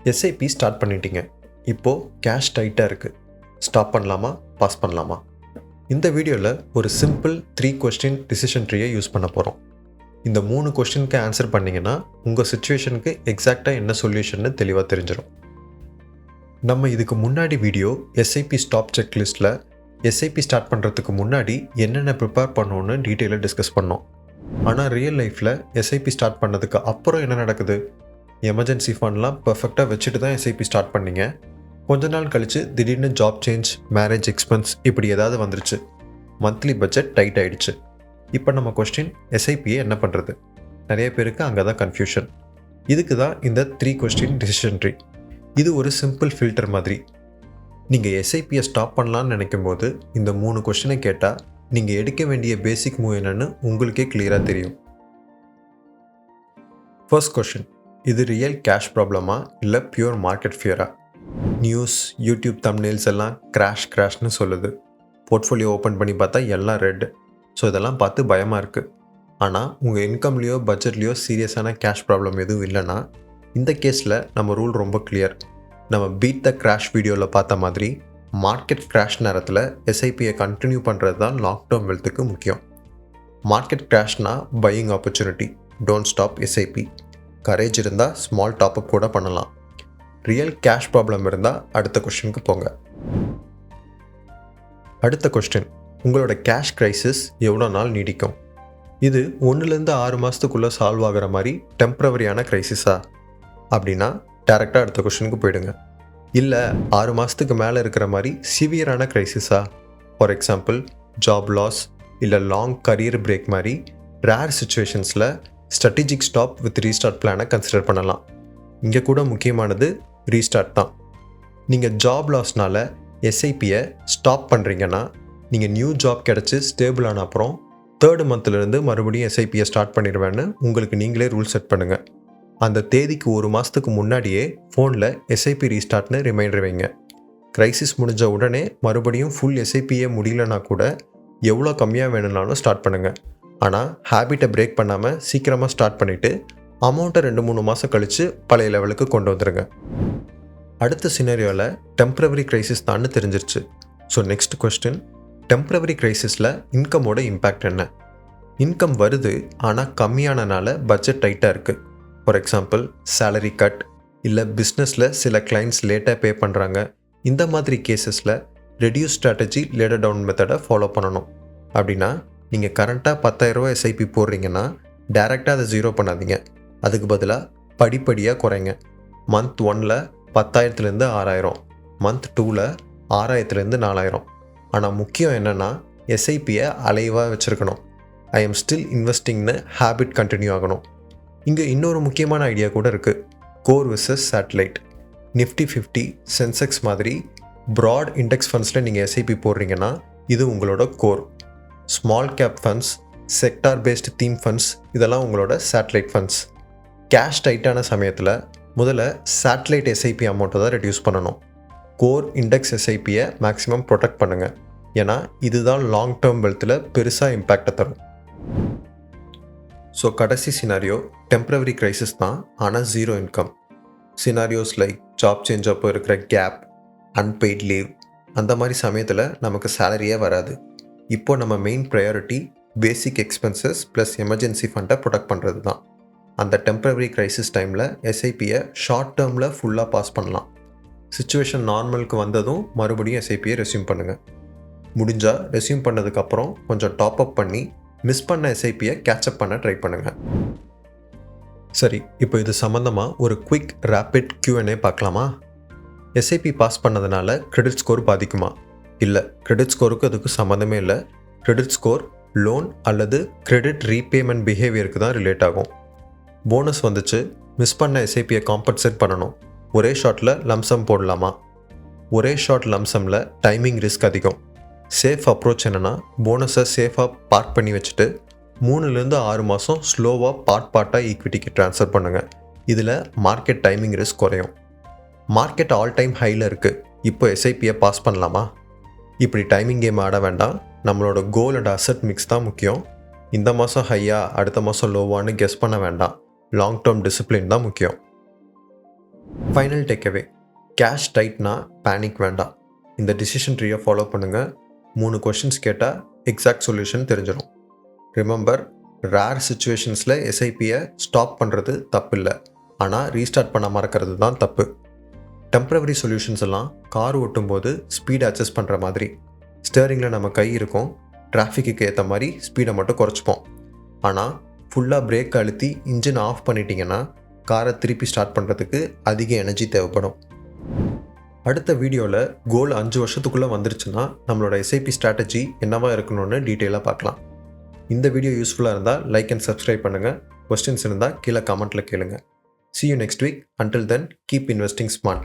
SIP start பண்ணிட்டீங்க. இப்போது cash டைட்டாக இருக்குது. ஸ்டாப் பண்ணலாமா, பாஸ் பண்ணலாமா? இந்த வீடியோவில் ஒரு சிம்பிள் 3 கொஸ்டின் டிசிஷன் ட்ரீயை யூஸ் பண்ண போகிறோம். இந்த 3 கொஸ்டினுக்கு ஆன்சர் பண்ணிங்கன்னா உங்கள் சுச்சுவேஷனுக்கு எக்ஸாக்டாக என்ன சொல்யூஷன்னு தெளிவாக தெரிஞ்சிடும். நம்ம இதுக்கு முன்னாடி வீடியோ எஸ்ஐபி ஸ்டாப் செக்லிஸ்ட்டில் எஸ்ஐபி ஸ்டார்ட் பண்ணுறதுக்கு முன்னாடி என்னென்ன ப்ரிப்பேர் பண்ணணும்னு டீட்டெயிலாக டிஸ்கஸ் பண்ணோம். ஆனால் ரியல் லைஃப்பில் எஸ்ஐபி ஸ்டார்ட் பண்ணதுக்கு அப்புறம் என்ன நடக்குது? எமர்ஜென்சி ஃபண்ட்லாம் பர்ஃபெக்டாக வச்சுட்டு தான் எஸ்ஐபி ஸ்டார்ட் பண்ணீங்க. கொஞ்ச நாள் கழித்து திடீர்னு ஜாப் சேஞ்ச், மேரேஜ் எக்ஸ்பென்ஸ் இப்படி ஏதாவது வந்துருச்சு. மந்த்லி பட்ஜெட் டைட் ஆகிடுச்சு. இப்போ நம்ம கொஸ்டின், எஸ்ஐபியை என்ன பண்ணுறது? நிறைய பேருக்கு அங்கே தான் கன்ஃபியூஷன். இதுக்கு தான் இந்த 3 கொஸ்டின் டிசிஷன் ட்ரீ. இது ஒரு சிம்பிள் ஃபில்டர் மாதிரி. நீங்கள் எஸ்ஐபியை ஸ்டாப் பண்ணலான்னு நினைக்கும் போது இந்த 3 கொஸ்டினை கேட்டால் நீங்கள் எடுக்க வேண்டிய பேசிக் மூவ் என்னன்னு உங்களுக்கே கிளியராக தெரியும். ஃபர்ஸ்ட் கொஸ்டின், இது ரியல் கேஷ் ப்ராப்ளமா இல்லை பியூர் மார்க்கெட் ஃபியரா? நியூஸ், யூடியூப் தம்ப்நெயில்ஸ் எல்லாம் கிராஷ்னு சொல்லுது. போர்ட்ஃபோலியோ ஓப்பன் பண்ணி பார்த்தா எல்லாம் ரெட். ஸோ இதெல்லாம் பார்த்து பயமாக இருக்குது. ஆனால் உங்கள் இன்கம்லேயோ பட்ஜெட்லேயோ சீரியஸான கேஷ் ப்ராப்ளம் எதுவும் இல்லைன்னா இந்த கேஸில் நம்ம ரூல் ரொம்ப கிளியர். நம்ம பீட் த கிராஷ் வீடியோவில் பார்த்த மாதிரி மார்க்கெட் கிராஷ் நேரத்தில் எஸ்ஐபியை கண்டினியூ பண்ணுறது தான் லாங் டேர்ம் வெல்த்துக்கு முக்கியம். மார்க்கெட் கிராஷ்னா buying opportunity. Don't stop SIP. Courage இருந்தால் ஸ்மால் டாப்அப் கூட பண்ணலாம். ரியல் கேஷ் ப்ராப்ளம் இருந்தால் அடுத்த கொஸ்டினுக்கு போங்க. அடுத்த கொஸ்டின், உங்களோட கேஷ் கிரைசிஸ் எவ்வளோ நாள் நீடிக்கும்? இது 1லேருந்து 6 மாதத்துக்குள்ளே சால்வ் ஆகிற மாதிரி டெம்ப்ரவரியான கிரைசிஸா? அப்படின்னா டேரெக்டாக அடுத்த கொஸ்டினுக்கு போயிடுங்க. இல்லை 6 மாதத்துக்கு மேலே இருக்கிற மாதிரி சிவியரான கிரைசிஸா? ஃபார் எக்ஸாம்பிள் ஜாப் லாஸ் இல்லை லாங் கரியர் பிரேக் மாதிரி ரேர் சுச்சுவேஷன்ஸில் ஸ்ட்ராட்டஜிக் ஸ்டாப் வித் ரீஸ்டார்ட் பிளானை கன்சிடர் பண்ணலாம். இங்கே கூட முக்கியமானது ரீஸ்டார்ட் தான். நீங்கள் ஜாப் லாஸ்னால் எஸ்ஐபியை ஸ்டாப் பண்ணுறீங்கன்னா நீங்கள் நியூ ஜாப் கிடச்சி ஸ்டேபிள் ஆன அப்புறம் 3rd மந்த்லேருந்து மறுபடியும் எஸ்ஐபியை ஸ்டார்ட் பண்ணிடுவேன்னு உங்களுக்கு நீங்களே ரூல் செட் பண்ணுங்கள். அந்த தேதிக்கு 1 மாதத்துக்கு முன்னாடியே ஃபோனில் எஸ்ஐபி ரீஸ்டார்ட்னு ரிமைண்டர் வைங்க. க்ரைசிஸ் முடிஞ்ச உடனே மறுபடியும் ஃபுல் எஸ்ஐபியே முடியலனா கூட எவ்வளோ கம்மியாக வேணும்னாலும் ஸ்டார்ட் பண்ணுங்கள். ஆனால் ஹேபிட்டை பிரேக் பண்ணாமல் சீக்கிரமாக ஸ்டார்ட் பண்ணிவிட்டு அமௌண்ட்டை 2-3 மாதம் கழித்து பழைய லெவலுக்கு கொண்டு வந்துடுங்க. அடுத்த சினரியோவில் டெம்ப்ரவரி க்ரைசிஸ் தான்னு தெரிஞ்சிருச்சு. ஸோ நெக்ஸ்ட் கொஸ்டின், டெம்ப்ரவரி க்ரைசிஸில் இன்கமோட இம்பேக்ட் என்ன? இன்கம் வருது ஆனால் கம்மியானனால பட்ஜெட் டைட்டாக இருக்குது. ஃபார் எக்ஸாம்பிள் சேலரி கட், இல்லை பிஸ்னஸில் சில கிளைண்ட்ஸ் லேட்டாக பே பண்ணுறாங்க. இந்த மாதிரி கேசஸில் ரெடியூஸ் ஸ்ட்ராட்டஜி, லேடர் டவுன் மெத்தடை ஃபாலோ பண்ணணும். அப்படின்னா நீங்கள் கரண்ட்டாக 10,000 ரூபா எஸ்ஐபி போடுறீங்கன்னா டேரெக்டாக அதை 0 பண்ணாதீங்க. அதுக்கு பதிலாக படிப்படியாக குறைங்க. மந்த் 1ல் 10,000லேருந்து 6,000, மந்த் 2ல் 6,000லேருந்து 4,000. ஆனால் முக்கியம் என்னென்னா எஸ்ஐபியை அலைவாக வச்சுருக்கணும். ஐ எம் ஸ்டில் இன்வெஸ்டிங்னு ஹேபிட் கண்டினியூ ஆகணும். இங்கே இன்னொரு முக்கியமான ஐடியா கூட இருக்குது. Core versus satellite. Nifty 50, Sensex மாதிரி ப்ராட் இண்டெக்ஸ் ஃபண்ட்ஸில் நீங்கள் எஸ்ஐபி போடுறீங்கன்னா இது உங்களோட core. Small cap funds, sector based theme funds இதெல்லாம் உங்களோட சேட்டலைட் ஃபண்ட்ஸ். கேஷ் டைட்டான சமயத்தில் முதல்ல சேட்டலைட் எஸ்ஐபி அமௌண்ட்டை தான் ரெடியூஸ் பண்ணணும். கோர் இண்டெக்ஸ் எஸ்ஐபியை மேக்ஸிமம் ப்ரொடெக்ட் பண்ணுங்கள். ஏன்னா இதுதான் லாங் டேர்ம் வெல்த்தில் பெருசாக இம்பேக்டை தரும். ஸோ கடைசி சினாரியோ டெம்ப்ரவரி க்ரைசிஸ் தான், ஆனால் 0 income. Scenarios like job change அப்போ இருக்கிற கேப், அன்பெய்ட் லீவ், அந்த மாதிரி சமயத்தில் நமக்கு சேலரியே வராது. இப்போ நம்ம மெயின் ப்ரையாரிட்டி பேசிக் எக்ஸ்பென்சஸ் ப்ளஸ் எமர்ஜென்சி ஃபண்டை ப்ரொடெக்ட் பண்ணுறது தான். அந்த டெம்ப்ரவரி க்ரைசிஸ் டைமில் எஸ்ஐபியை ஷார்ட் டேர்மில் ஃபுல்லாக பாஸ் பண்ணலாம். சிச்சுவேஷன் நார்மலுக்கு வந்ததும் மறுபடியும் எஸ்ஐபியை ரெஸ்யூம் பண்ணுங்கள். முடிஞ்சால் ரெஸ்யூம் பண்ணதுக்கப்புறம் கொஞ்சம் டாப்அப் பண்ணி மிஸ் பண்ண எஸ்ஐபியை கேட்சப் பண்ண ட்ரை பண்ணுங்கள். சரி, இப்போ இது சம்மந்தமாக ஒரு குவிக் ரேபிட் Q&A பார்க்கலாமா? எஸ்ஐபி பாஸ் பண்ணதுனால கிரெடிட் ஸ்கோர் பாதிக்குமா? இல்லை, கிரெடிட் ஸ்கோருக்கு அதுக்கு சம்மந்தமே இல்லை. கிரெடிட் ஸ்கோர் லோன் அல்லது கிரெடிட் ரீபேமெண்ட் பிஹேவியருக்கு தான் ரிலேட் ஆகும். போனஸ் வந்துச்சு, மிஸ் பண்ண எஸ்ஐபியை காம்பன்சேட் பண்ணணும். ஒரே ஷாட்டில் லம்சம் போடலாமா? ஒரே ஷாட் லம்சமில் டைமிங் ரிஸ்க் அதிகம். சேஃப் அப்ரோச் என்னென்னா போனஸை சேஃபாக பார்க் பண்ணி வச்சுட்டு 3லேருந்து 6 மாதம் ஸ்லோவாக பார்ட்டாக ஈக்விட்டிக்கு ட்ரான்ஸ்ஃபர் பண்ணுங்கள். இதில் மார்க்கெட் டைமிங் ரிஸ்க் குறையும். மார்க்கெட் ஆல் டைம் ஹையில் இருக்குது, இப்போ எஸ்ஐபியை பாஸ் பண்ணலாமா? இப்படி டைமிங் கேம் ஆட வேண்டாம். நம்மளோட கோல் அண்ட் அசட் மிக்ஸ் தான் முக்கியம். இந்த மாதம் ஹையா அடுத்த மாதம் லோவான்னு கெஸ் பண்ண வேண்டாம். லாங் டேர்ம் டிசிப்ளின் தான் முக்கியம். ஃபைனல் டேக்அவே, கேஷ் டைட்னா பேனிக் வேண்டாம். இந்த டிசிஷன் ட்ரீயை ஃபாலோ பண்ணுங்கள். 3 கொஷின்ஸ் கேட்டால் எக்ஸாக்ட் சொல்யூஷன் தெரிஞ்சிடும். ரிமெம்பர், ரேர் சுச்சுவேஷன்ஸில் எஸ்ஐபியை ஸ்டாப் பண்ணுறது தப்பு இல்லை, ஆனால் ரீஸ்டார்ட் பண்ண மறக்கிறது தான் தப்பு. டெம்ப்ரவரி சொல்யூஷன்ஸ் எல்லாம் கார் ஓட்டும்போது ஸ்பீட் அட்ஜஸ்ட் பண்ணுற மாதிரி. ஸ்டேரிங்கில் நம்ம கை இருக்கும், டிராஃபிக்கு ஏற்ற மாதிரி ஸ்பீடை மட்டும் குறைச்சிப்போம். ஆனால் ஃபுல்லாக பிரேக் அழுத்தி இன்ஜின் ஆஃப் பண்ணிட்டீங்கன்னா காரை திருப்பி ஸ்டார்ட் பண்ணுறதுக்கு அதிக எனர்ஜி தேவைப்படும். அடுத்த வீடியோவில் கோல் 5 வருஷத்துக்குள்ளே வந்துருச்சுன்னா நம்மளோட எஸ்ஐபி ஸ்ட்ராட்டஜி என்னவாக இருக்கணும்னு டீட்டெயிலாக பார்க்கலாம். இந்த வீடியோ யூஸ்ஃபுல்லாக இருந்தால் லைக் அண்ட் சப்ஸ்கிரைப் பண்ணுங்கள். கொஸ்டின்ஸ் இருந்தால் கீழே கமெண்ட்டில் கேளுங்க. See you next week. Until then, keep investing smart.